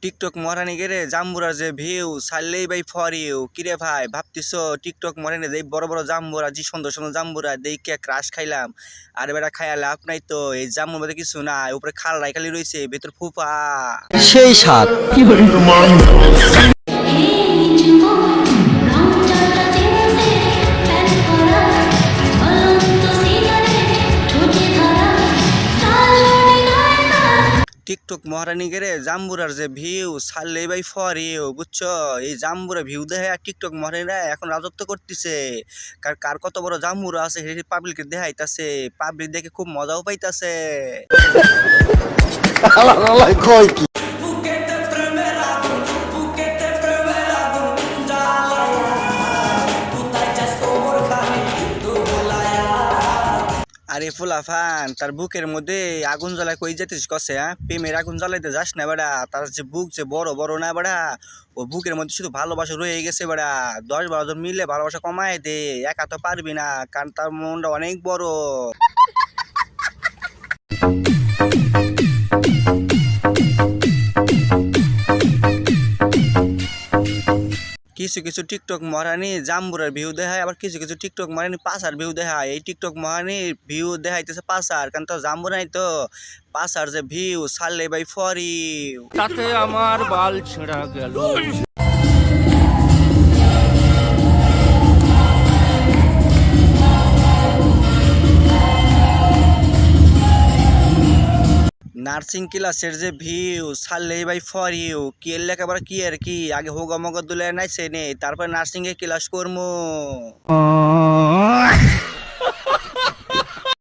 TikTok মহারানী গেরে জাম্বুরার যে view ছাড়লেই ভাই for you কিরে ভাই ভাবতিস টিকটক মহারানী যে বড় বড় জাম্বুরা যে সুন্দর সুন্দর জাম্বুরা দেখে ক্রাশ খাইলাম। আর বেটা খাইয়া লাভ নাই তো, এই জাম্বুর মধ্যে কিছু নাই, উপরে খালাই খালি রয়েছে, ভেতর ফুফা সেই স্বাদ। টিকটক মহারানী গেরে জাম্বুরার যে ভিউ ছাড়লেই ভাই ফর ইউ বুঝছো। এই জাম্বুরা ভিউ দেখে আর টিকটক মহারানীরা এখন রাজত্ব করতেছে। কার কার কত বড় জাম্বুরা আছে সেটি পাবলিকের দেখাইতাছে, পাবলিক দেখে খুব মজাও পাইতাছে। কয় কি আরে ফুলাফান তার বুকের মধ্যে আগুন জ্বালায় কই যেতিস কসে, হ্যাঁ প্রেমের আগুন জ্বালাইতে যাস না বেড়া। তার যে বুক যে বড় বড় না বেড়া, ও বুকের মধ্যে শুধু ভালোবাসা রয়ে গেছে বেড়া। 10-12 জন মিলে ভালোবাসা কমায় দে, একা তো পারবি না, কারণ তার মনটা অনেক বড়। কিছু কিছু টিকটক মহারানী জাম্বুরার ভিউ দেখায়, আবার কিছু কিছু টিকটক মহারানী পাসার ভিউ দেখায়। এই টিকটক মহারানী ভিউ দেখাইতেছে পাসার, কারণ তো জাম্বু নাই তো। পাসার যে ভিউ ছাড়লে ভাই ফর ইউ। তাতে আমার বাল ছেঁড়া গেল। নার্সিং ক্লাসের যে ভিউ ছাড়লেই ভাই ফর ইউ। কি এর লেখাপড়া কি আর কি, আগে হোগা মগা দুলে নাইছে নে, তারপর নার্সিং এর ক্লাস করবো।